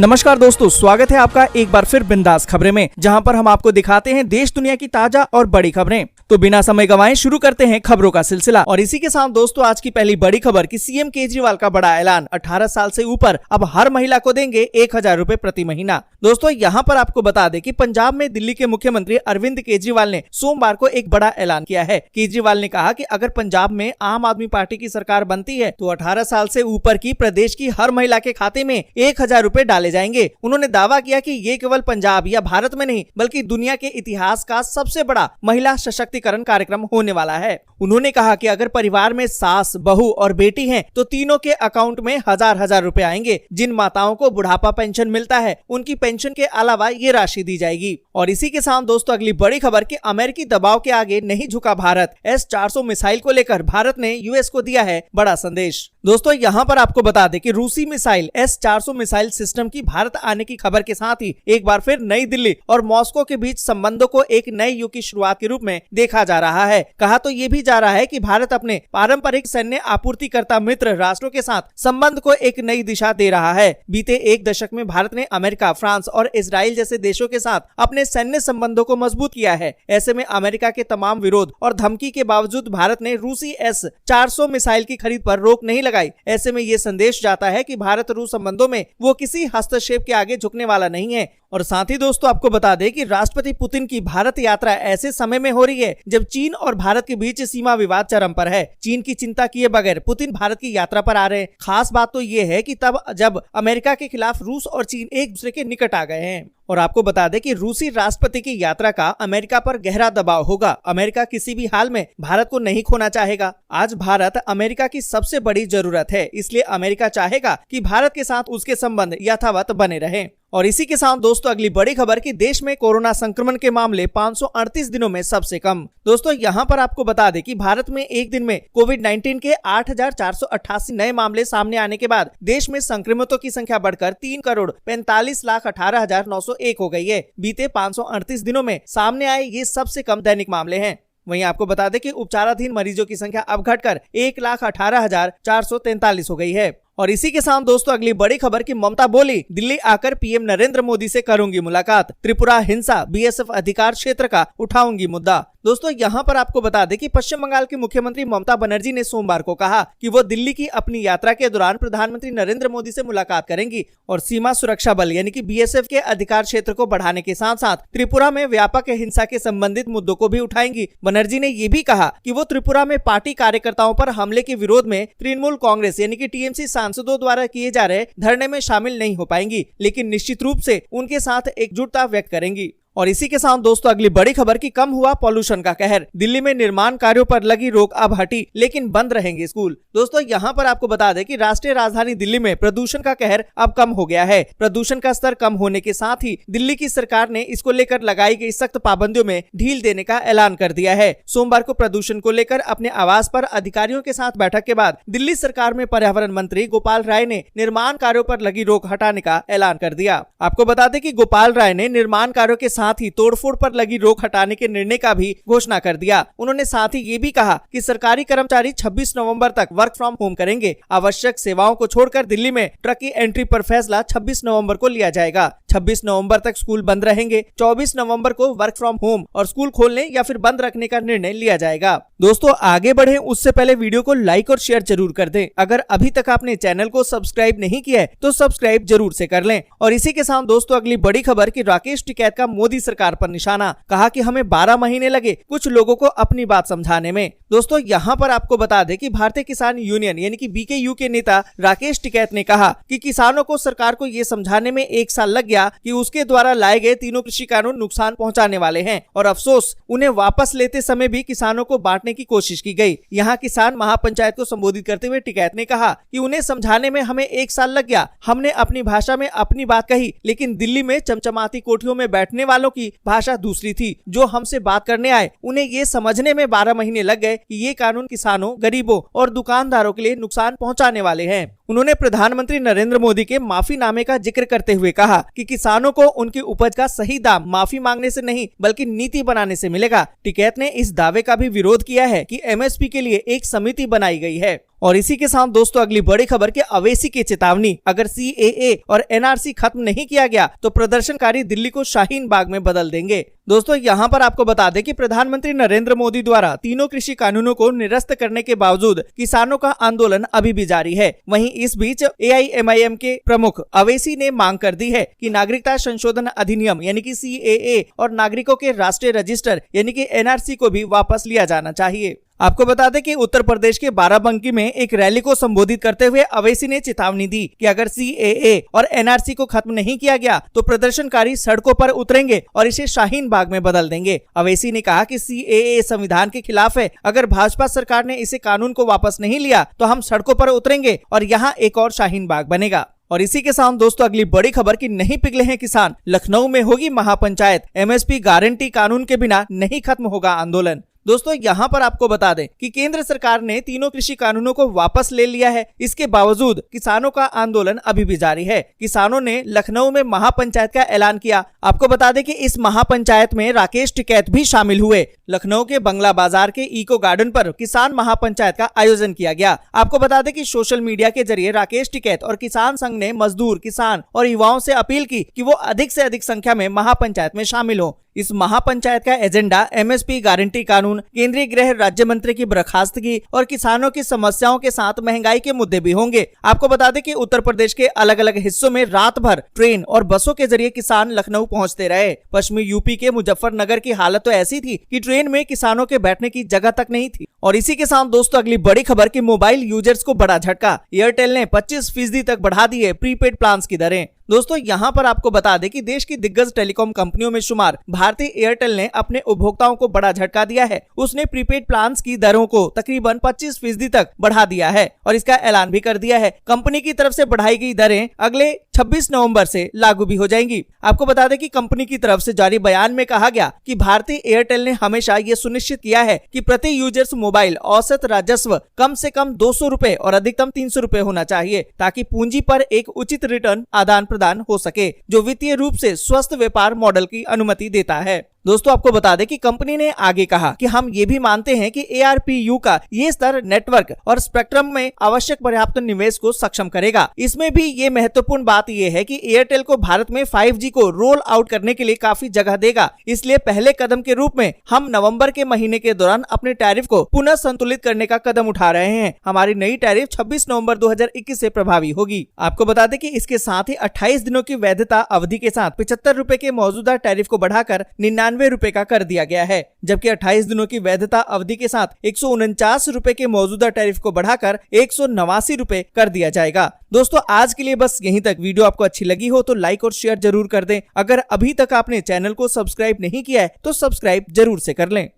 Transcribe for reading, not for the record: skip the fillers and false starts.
नमस्कार दोस्तों, स्वागत है आपका एक बार फिर बिंदास खबरें में, जहां पर हम आपको दिखाते हैं देश दुनिया की ताजा और बड़ी खबरें। तो बिना समय गंवाए शुरू करते हैं खबरों का सिलसिला। और इसी के साथ दोस्तों आज की पहली बड़ी खबर कि सीएम केजरीवाल का बड़ा ऐलान, 18 साल से ऊपर अब हर महिला को देंगे 1000 रुपए प्रति महीना। दोस्तों यहाँ पर आपको बता दें कि पंजाब में दिल्ली के मुख्यमंत्री अरविंद केजरीवाल ने सोमवार को एक बड़ा ऐलान किया है। केजरीवाल ने कहा कि अगर पंजाब में आम आदमी पार्टी की सरकार बनती है तो 18 साल से ऊपर की प्रदेश की हर महिला के खाते में 1000 रुपए डाले जाएंगे। उन्होंने दावा किया कि ये केवल पंजाब या भारत में नहीं बल्कि दुनिया के इतिहास का सबसे बड़ा महिला सशक्तिकरण कार्यक्रम होने वाला है। उन्होंने कहा कि अगर परिवार में सास, बहू और बेटी हैं तो तीनों के अकाउंट में 1000 रुपए आएंगे। जिन माताओं को बुढ़ापा पेंशन मिलता है उनकी पेंशन के अलावा ये राशि दी जाएगी। और इसी के साथ दोस्तों अगली बड़ी खबर कि अमेरिकी दबाव के आगे नहीं झुका भारत। S-400 मिसाइल को लेकर भारत ने यूएस को दिया है बड़ा संदेश। दोस्तों यहाँ पर आपको बता दें कि रूसी मिसाइल S-400 मिसाइल सिस्टम की भारत आने की खबर के साथ ही एक बार फिर नई दिल्ली और मॉस्को के बीच संबंधों को एक नए युग की शुरुआत के रूप में देखा जा रहा है। कहा तो ये भी जा रहा है कि भारत अपने पारंपरिक सैन्य आपूर्तिकर्ता मित्र राष्ट्रों के साथ संबंध को एक नई दिशा दे रहा है। बीते एक दशक में भारत ने अमेरिका, फ्रांस और इजराइल जैसे देशों के साथ अपने सैन्य संबंधों को मजबूत किया है। ऐसे में अमेरिका के तमाम विरोध और धमकी के बावजूद भारत ने रूसी S-400 मिसाइल की खरीद पर रोक नहीं लगाई। ऐसे में ये संदेश जाता है कि भारत रूस संबंधों में वो किसी हस्तक्षेप के आगे झुकने वाला नहीं है। और साथ ही दोस्तों आपको बता दें कि राष्ट्रपति पुतिन की भारत यात्रा ऐसे समय में हो रही है जब चीन और भारत के बीच सीमा विवाद चरम पर है। चीन की चिंता किए बगैर पुतिन भारत की यात्रा पर आ रहे हैं। खास बात तो ये है कि तब जब अमेरिका के खिलाफ रूस और चीन एक दूसरे के निकट आ गए हैं। और आपको बता दें कि रूसी राष्ट्रपति की यात्रा का अमेरिका पर गहरा दबाव होगा। अमेरिका किसी भी हाल में भारत को नहीं खोना चाहेगा। आज भारत अमेरिका की सबसे बड़ी जरूरत है, इसलिए अमेरिका चाहेगा कि भारत के साथ उसके संबंध यथावत बने रहें। और इसी के साथ दोस्तों अगली बड़ी खबर कि देश में कोरोना संक्रमण के मामले 538 दिनों में सबसे कम। दोस्तों यहाँ पर आपको बता दें कि भारत में एक दिन में कोविड-19 के 8488 नए मामले सामने आने के बाद देश में संक्रमितों की संख्या बढ़कर 3,45,18,901 हो गई है। बीते 538 दिनों में सामने आए ये सबसे कम दैनिक मामले हैं। वहीं आपको बता दें कि उपचाराधीन मरीजों की संख्या अब घटकर 1,18,443 हो गई है। और इसी के साथ दोस्तों अगली बड़ी खबर कि ममता बोली, दिल्ली आकर पीएम नरेंद्र मोदी से करूंगी मुलाकात। त्रिपुरा हिंसा, बीएसएफ अधिकार क्षेत्र का उठाऊंगी मुद्दा। दोस्तों यहाँ पर आपको बता दें कि पश्चिम बंगाल की मुख्यमंत्री ममता बनर्जी ने सोमवार को कहा कि वो दिल्ली की अपनी यात्रा के दौरान प्रधानमंत्री नरेंद्र मोदी से मुलाकात करेंगी और सीमा सुरक्षा बल यानी कि बीएसएफ के अधिकार क्षेत्र को बढ़ाने के साथ साथ त्रिपुरा में व्यापक हिंसा के संबंधित मुद्दों को भी उठाएंगी। बनर्जी ने ये भी कहा कि वो त्रिपुरा में पार्टी कार्यकर्ताओं पर हमले के विरोध में तृणमूल कांग्रेस यानी कि टीएमसी सांसदों द्वारा किए जा रहे धरने में शामिल नहीं हो पाएंगी, लेकिन निश्चित रूप से उनके साथ एकजुटता व्यक्त करेंगी। और इसी के साथ दोस्तों अगली बड़ी खबर कि कम हुआ पॉल्यूशन का कहर। दिल्ली में निर्माण कार्यों पर लगी रोक अब हटी, लेकिन बंद रहेंगे स्कूल। दोस्तों यहाँ पर आपको बता दें कि राष्ट्रीय राजधानी दिल्ली में प्रदूषण का कहर अब कम हो गया है। प्रदूषण का स्तर कम होने के साथ ही दिल्ली की सरकार ने इसको लेकर लगाई गई सख्त पाबंदियों में ढील देने का ऐलान कर दिया है। सोमवार को प्रदूषण को लेकर अपने आवास पर अधिकारियों के साथ बैठक के बाद दिल्ली सरकार में पर्यावरण मंत्री गोपाल राय ने निर्माण कार्यों पर लगी रोक हटाने का ऐलान कर दिया। आपको बता दें कि गोपाल राय ने निर्माण कार्यों के साथ ही तोड़फोड़ पर लगी रोक हटाने के निर्णय का भी घोषणा कर दिया। उन्होंने साथ ही ये भी कहा कि सरकारी कर्मचारी 26 नवंबर तक वर्क फ्रॉम होम करेंगे। आवश्यक सेवाओं को छोड़कर दिल्ली में ट्रक की एंट्री पर फैसला 26 नवंबर को लिया जाएगा। 26 नवंबर तक स्कूल बंद रहेंगे। 24 नवंबर को वर्क फ्रॉम होम और स्कूल खोलने या फिर बंद रखने का निर्णय लिया जाएगा। दोस्तों आगे बढ़े उससे पहले वीडियो को लाइक और शेयर जरूर कर दें। अगर अभी तक आपने चैनल को सब्सक्राइब नहीं किया है तो सब्सक्राइब जरूर से कर लें। और इसी के साथ दोस्तों अगली बड़ी खबर कि राकेश टिकैत का मोदी सरकार पर निशाना। कहा कि हमें 12 महीने लगे कुछ लोगों को अपनी बात समझाने में। दोस्तों यहाँ पर आपको बता दें कि भारतीय किसान यूनियन यानी कि बीकेयू के नेता राकेश टिकैत ने कहा कि किसानों को सरकार को ये समझाने में 1 साल लग गया कि उसके द्वारा लाए गए तीनों कृषि कानून नुकसान पहुंचाने वाले हैं और अफसोस उन्हें वापस लेते समय भी किसानों को बांटने की कोशिश की गई। यहाँ किसान महापंचायत को संबोधित करते हुए टिकैत ने कहा कि उन्हें समझाने में हमें 1 साल लग गया। हमने अपनी भाषा में अपनी बात कही, लेकिन दिल्ली में चमचमाती कोठियों में बैठने वालों की भाषा दूसरी थी। जो हमसे बात करने आए उन्हें ये समझने में 12 महीने लग गए कि ये कानून किसानों, गरीबों और दुकानदारों के लिए नुकसान पहुंचाने वाले हैं। उन्होंने प्रधानमंत्री नरेंद्र मोदी के माफीनामे का जिक्र करते हुए कहा कि किसानों को उनकी उपज का सही दाम माफी मांगने से नहीं बल्कि नीति बनाने से मिलेगा। टिकैत ने इस दावे का भी विरोध किया है कि एमएसपी के लिए एक समिति बनाई गई है। और इसी के साथ दोस्तों अगली बड़ी खबर की अवैसी की चेतावनी, अगर CAA और NRC खत्म नहीं किया गया तो प्रदर्शनकारी दिल्ली को शाहीन बाग में बदल देंगे। दोस्तों यहाँ पर आपको बता दें कि प्रधानमंत्री नरेंद्र मोदी द्वारा तीनों कृषि कानूनों को निरस्त करने के बावजूद किसानों का आंदोलन अभी भी जारी है। वहीं इस बीच AIMIM के प्रमुख अवैसी ने मांग कर दी है कि नागरिकता संशोधन अधिनियम यानी कि CAA और नागरिकों के राष्ट्रीय रजिस्टर यानी कि NRC को भी वापस लिया जाना चाहिए। आपको बता दें कि उत्तर प्रदेश के बाराबंकी में एक रैली को संबोधित करते हुए अवैसी ने चेतावनी दी कि अगर CAA और NRC को खत्म नहीं किया गया तो प्रदर्शनकारी सड़कों पर उतरेंगे और इसे शाहीन बाग में बदल देंगे। अवैसी ने कहा कि CAA संविधान के खिलाफ है, अगर भाजपा सरकार ने इसे कानून को वापस नहीं लिया तो हम सड़कों पर उतरेंगे और यहाँ एक और शाहीन बाग बनेगा। और इसी के साथ दोस्तों अगली बड़ी खबर की नहीं पिघले हैं किसान, लखनऊ में होगी महापंचायत, MSP गारंटी कानून के बिना नहीं खत्म होगा आंदोलन। दोस्तों यहाँ पर आपको बता दें कि केंद्र सरकार ने तीनों कृषि कानूनों को वापस ले लिया है। इसके बावजूद किसानों का आंदोलन अभी भी जारी है। किसानों ने लखनऊ में महापंचायत का ऐलान किया। आपको बता दें कि इस महापंचायत में राकेश टिकैत भी शामिल हुए। लखनऊ के बंगला बाजार के इको गार्डन पर किसान महापंचायत का आयोजन किया गया। आपको बता दें कि सोशल मीडिया के जरिए राकेश टिकैत और किसान संघ ने मजदूर, किसान और युवाओं से अपील की कि वो अधिक से अधिक संख्या में महापंचायत में शामिल हो। इस महापंचायत का एजेंडा MSP गारंटी कानून, केंद्रीय गृह राज्य मंत्री की बर्खास्तगी और किसानों की समस्याओं के साथ महंगाई के मुद्दे भी होंगे। आपको बता दें कि उत्तर प्रदेश के अलग अलग हिस्सों में रात भर ट्रेन और बसों के जरिए किसान लखनऊ पहुंचते रहे। पश्चिमी यूपी के मुजफ्फरनगर की हालत तो ऐसी थी कि ट्रेन में किसानों के बैठने की जगह तक नहीं थी। और इसी के साथ दोस्तों अगली बड़ी खबर की मोबाइल यूजर्स को बड़ा झटका, एयरटेल ने 25% तक बढ़ा दी है प्रीपेड प्लान की दरें। दोस्तों यहाँ पर आपको बता दें कि देश की दिग्गज टेलीकॉम कंपनियों में शुमार भारतीय एयरटेल ने अपने उपभोक्ताओं को बड़ा झटका दिया है। उसने प्रीपेड प्लान की दरों को तकरीबन 25% तक बढ़ा दिया है और इसका ऐलान भी कर दिया है। कंपनी की तरफ से बढ़ाई गई दरें अगले 26 नवंबर से लागू भी हो जाएंगी। आपको बता दें कि कंपनी की तरफ से जारी बयान में कहा गया कि भारतीय एयरटेल ने हमेशा ये सुनिश्चित किया है कि प्रति यूजर्स मोबाइल औसत राजस्व कम से कम 200 रुपए और अधिकतम 300 रुपए होना चाहिए, ताकि पूंजी पर एक उचित रिटर्न आदान प्रदान हो सके, जो वित्तीय रूप से स्वस्थ व्यापार मॉडल की अनुमति देता है। दोस्तों आपको बता दें कि कंपनी ने आगे कहा कि हम ये भी मानते हैं कि ARPU का ये स्तर नेटवर्क और स्पेक्ट्रम में आवश्यक पर्याप्त निवेश को सक्षम करेगा। इसमें भी ये महत्वपूर्ण बात ये है कि एयरटेल को भारत में 5G को रोल आउट करने के लिए काफी जगह देगा। इसलिए पहले कदम के रूप में हम नवंबर के महीने के दौरान अपने टैरिफ को पुनः संतुलित करने का कदम उठा रहे हैं। हमारी नई टैरिफ 26 नवंबर 2021 से प्रभावी होगी। आपको बता दें कि इसके साथ ही 28 दिनों की वैधता अवधि के साथ 75 रुपए के मौजूदा टैरिफ को बढ़ाकर 99 रुपए का कर दिया गया है, जबकि 28 दिनों की वैधता अवधि के साथ 149 रुपए के मौजूदा टैरिफ को बढ़ाकर 189 रुपए कर दिया जाएगा। दोस्तों आज के लिए बस यहीं तक। वीडियो आपको अच्छी लगी हो तो लाइक और शेयर जरूर कर दें। अगर अभी तक आपने चैनल को सब्सक्राइब नहीं किया है तो सब्सक्राइब जरूर से कर लें।